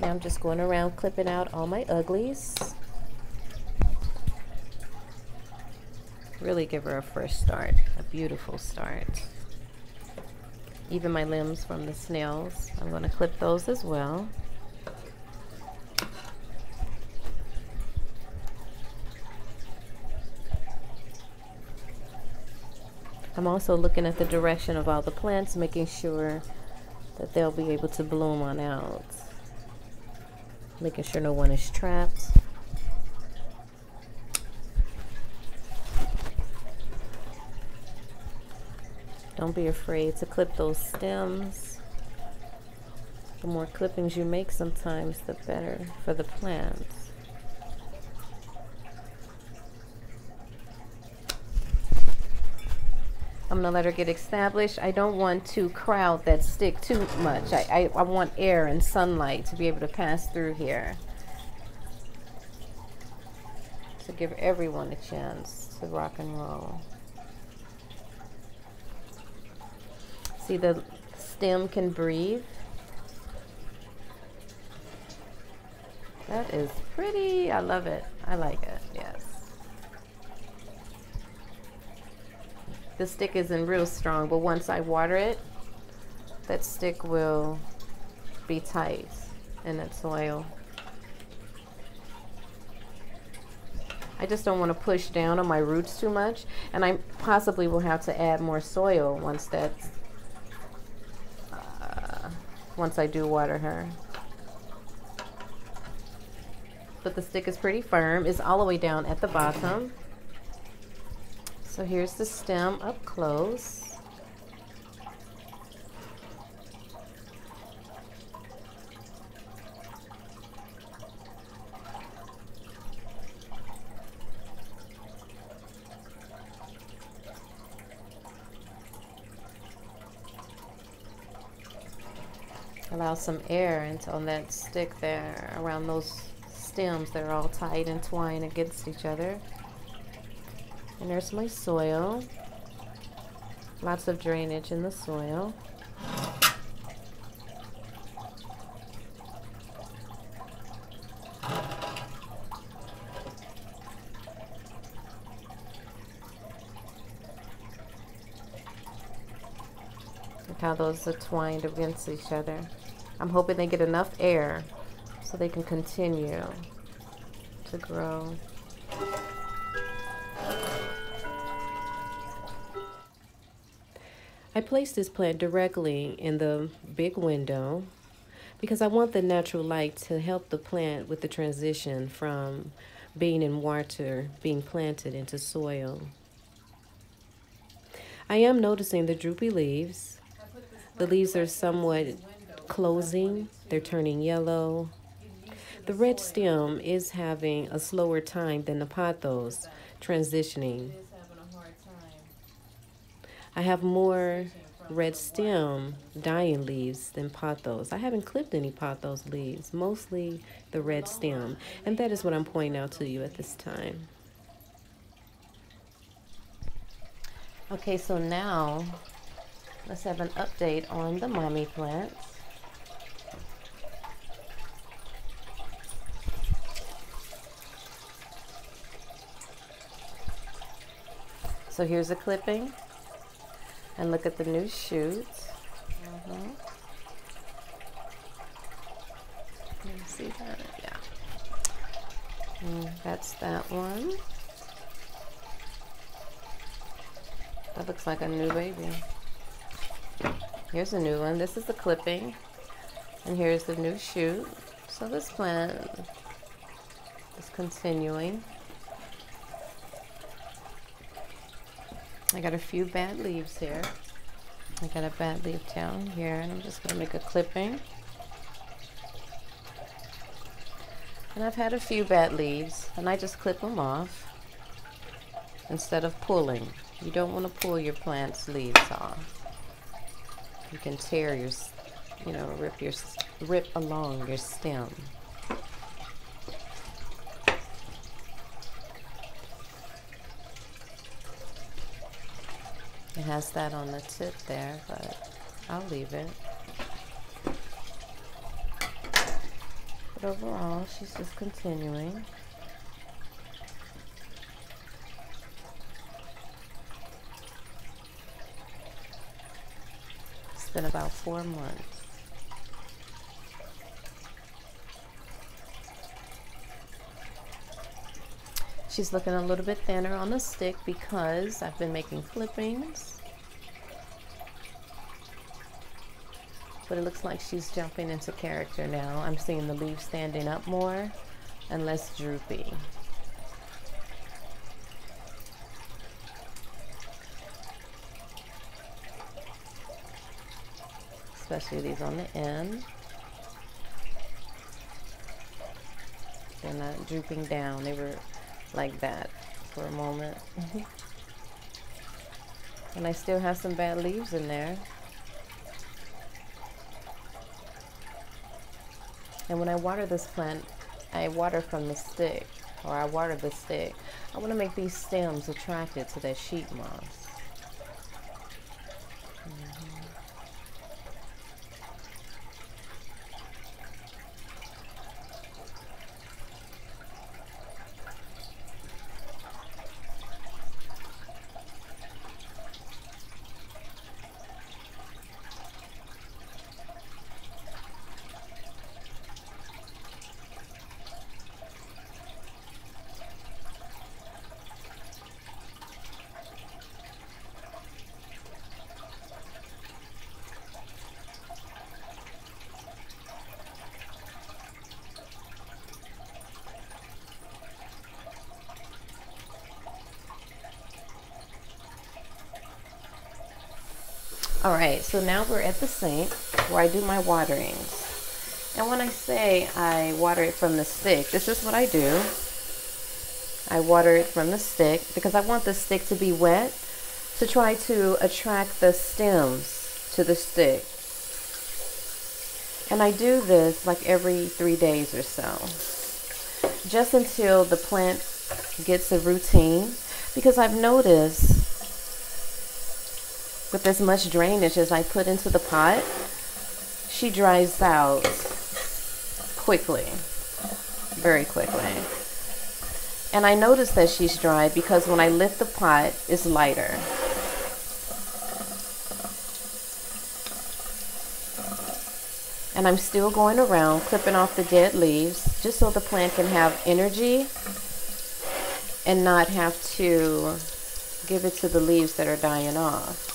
Now I'm just going around clipping out all my uglies. Really give her a fresh start, a beautiful start. Even my limbs from the snails, I'm going to clip those as well. I'm also looking at the direction of all the plants, making sure that they'll be able to bloom on out. Making sure no one is trapped. Don't be afraid to clip those stems. The more clippings you make sometimes, the better for the plants. I'm gonna let her get established. I don't want to crowd that stick too much. I want air and sunlight to be able to pass through here. To give everyone a chance to rock and roll. See, the stem can breathe. That is pretty. I love it. I like it. Yes. The stick isn't real strong, but once I water it, that stick will be tight in its soil. I just don't want to push down on my roots too much, and I possibly will have to add more soil once that's once I do water her. But the stick is pretty firm. It's all the way down at the bottom. So here's the stem up close. Allow some air into on that stick there, around those stems that are all tight and twined against each other. And there's my soil. Lots of drainage in the soil. Look how those are twined against each other. I'm hoping they get enough air so they can continue to grow. I placed this plant directly in the big window because I want the natural light to help the plant with the transition from being in water, being planted into soil. I am noticing the droopy leaves. The leaves are somewhat closing. They're turning yellow. The red stem is having a slower time than the pothos transitioning. I have more red stem dying leaves than pothos. I haven't clipped any pothos leaves, mostly the red stem. And that is what I'm pointing out to you at this time. Okay, so now let's have an update on the mommy plants. So here's a clipping. And look at the new shoots. Can you see that? Yeah. And that's that one. That looks like a new baby. Here's a new one. This is the clipping. And here's the new shoot. So this plant is continuing. I got a few bad leaves here. I got a bad leaf down here, and I'm just going to make a clipping. And I've had a few bad leaves, and I just clip them off instead of pulling. You don't want to pull your plant's leaves off. You can tear your, rip along your stem. It has that on the tip there, but I'll leave it. But overall, she's just continuing. It's been about 4 months. She's looking a little bit thinner on the stick because I've been making clippings. But it looks like she's jumping into character now. I'm seeing the leaves standing up more and less droopy. Especially these on the end. They're not drooping down. They were like that for a moment. And I still have some bad leaves in there. And when I water this plant, I water from the stick, or I water the stick. I want to make these stems attracted to that sheet moss. All right, so now we're at the sink where I do my waterings. And when I say I water it from the stick, this is what I do. I water it from the stick because I want the stick to be wet to try to attract the stems to the stick. And I do this like every 3 days or so, just until the plant gets a routine, because I've noticed with as much drainage as I put into the pot, she dries out quickly, very quickly. And I notice that she's dry because when I lift the pot, it's lighter. And I'm still going around clipping off the dead leaves just so the plant can have energy and not have to give it to the leaves that are dying off.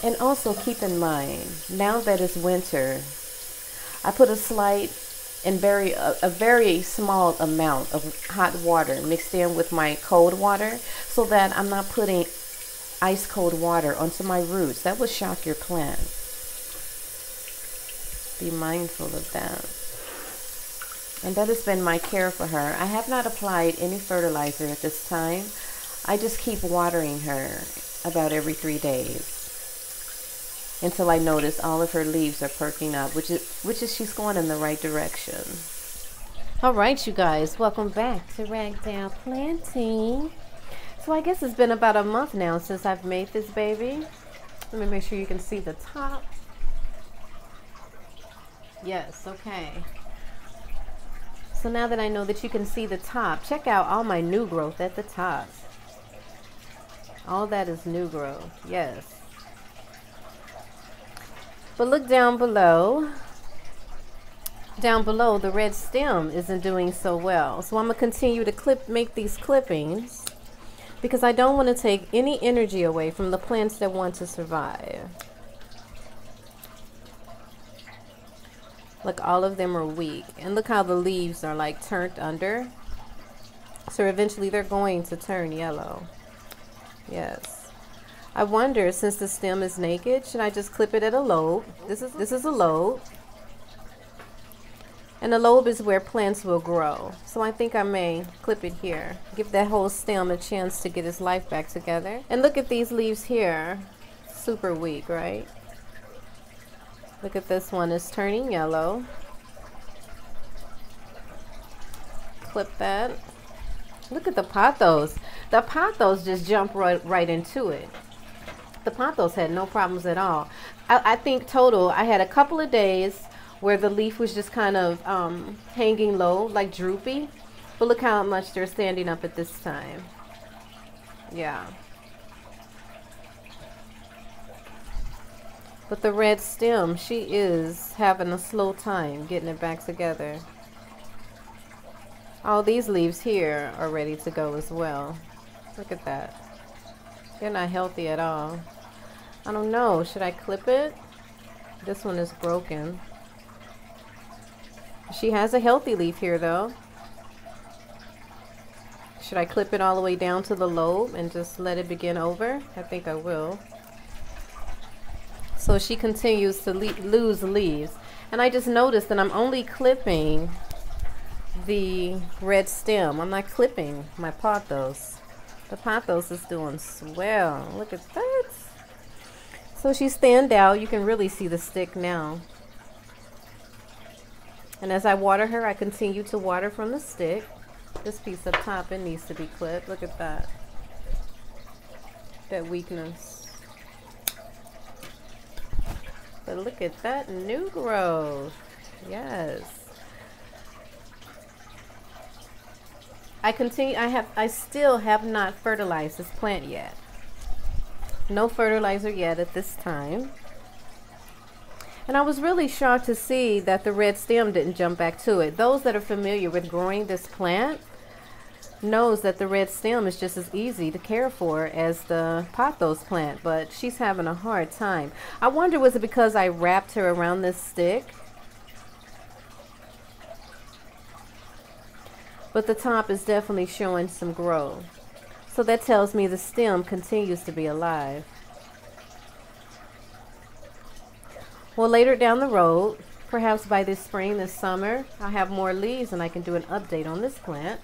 And also keep in mind, now that it's winter, I put a slight and a very small amount of hot water mixed in with my cold water so that I'm not putting ice cold water onto my roots. That would shock your plant. Be mindful of that. And that has been my care for her. I have not applied any fertilizer at this time. I just keep watering her about every 3 days until I notice all of her leaves are perking up, which is she's going in the right direction. All right, you guys, welcome back to Ragdown Planting. So I guess it's been about a month now since I've made this baby. Let me make sure you can see the top. Yes, okay. So now that I know that you can see the top, check out all my new growth at the top. All that is new growth, yes. But look down below. Down below, the red stem isn't doing so well. So I'm going to continue to make these clippings because I don't want to take any energy away from the plants that want to survive. Look, all of them are weak. And look how the leaves are like turned under. So eventually they're going to turn yellow. Yes. I wonder, since the stem is naked, should I just clip it at a lobe? This is a lobe. And the lobe is where plants will grow. So I think I may clip it here. Give that whole stem a chance to get its life back together. And look at these leaves here. Super weak, right? Look at this one, it's turning yellow. Clip that. Look at the pothos. The pothos just jumped right into it. The pothos had no problems at all. I think total, I had a couple of days where the leaf was just kind of hanging low, like droopy. But look how much they're standing up at this time. Yeah. But the red stem, she is having a slow time getting it back together. All these leaves here are ready to go as well. Look at that. They're not healthy at all. I don't know. Should I clip it? This one is broken. She has a healthy leaf here though. Should I clip it all the way down to the lobe and just let it begin over? I think I will. So she continues to lose leaves. And I just noticed that I'm only clipping the red stem. I'm not clipping my pothos. The pothos is doing swell. Look at that. So she stand out. You can really see the stick now. And as I water her, I continue to water from the stick. This piece up top, it needs to be clipped. Look at that. That weakness. But look at that new growth. Yes. I still have not fertilized this plant yet. No fertilizer yet at this time. And I was really shocked to see that the red stem didn't jump back to it. Those that are familiar with growing this plant knows that the red stem is just as easy to care for as the pothos plant, but she's having a hard time. I wonder, was it because I wrapped her around this stick? But the top is definitely showing some growth. So that tells me the stem continues to be alive. Well, later down the road, perhaps by this spring, this summer, I'll have more leaves and I can do an update on this plant.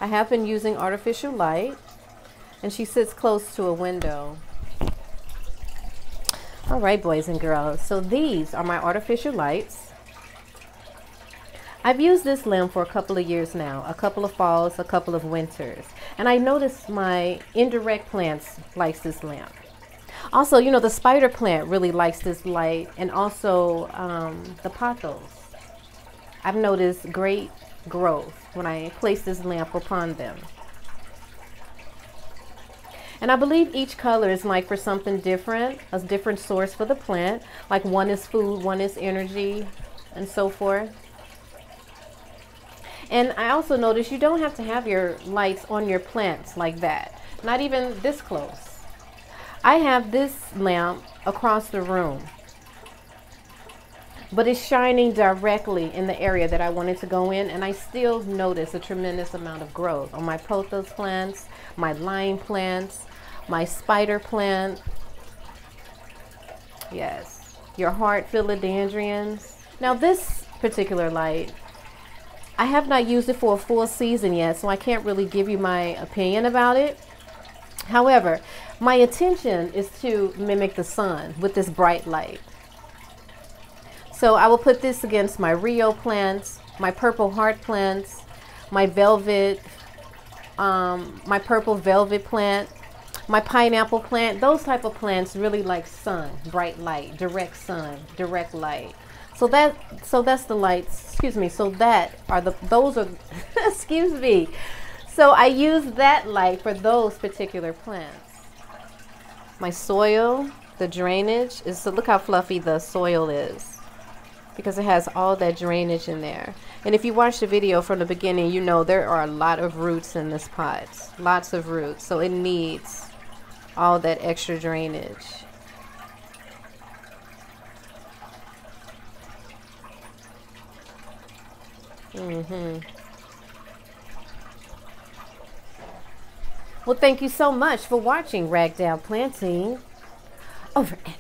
I have been using artificial light, and she sits close to a window. All right, boys and girls, so these are my artificial lights. I've used this lamp for a couple of years now, a couple of falls, a couple of winters, and I noticed my indirect plants likes this lamp. Also, you know, the spider plant really likes this light, and also the pothos. I've noticed great growth when I place this lamp upon them. And I believe each color is like for something different, a different source for the plant. Like one is food, one is energy, and so forth. And I also noticed you don't have to have your lights on your plants like that. Not even this close. I have this lamp across the room, but it's shining directly in the area that I wanted to go in, and I still notice a tremendous amount of growth on my pothos plants, my lime plants, my spider plant. Yes, your heart philodendrons. Now this particular light, I have not used it for a full season yet, so I can't really give you my opinion about it. However, my intention is to mimic the sun with this bright light. So I will put this against my Rio plants, my purple heart plants, my velvet, my purple velvet plant, my pineapple plant. Those type of plants really like sun, bright light, direct sun, direct light. So that's the lights, excuse me. So those are, excuse me. So I use that light for those particular plants. My soil, the drainage is, so look how fluffy the soil is, because it has all that drainage in there. And if you watch the video from the beginning, you know there are a lot of roots in this pot, lots of roots. So it needs all that extra drainage. Well, thank you so much for watching Ragdoll Planting. Over and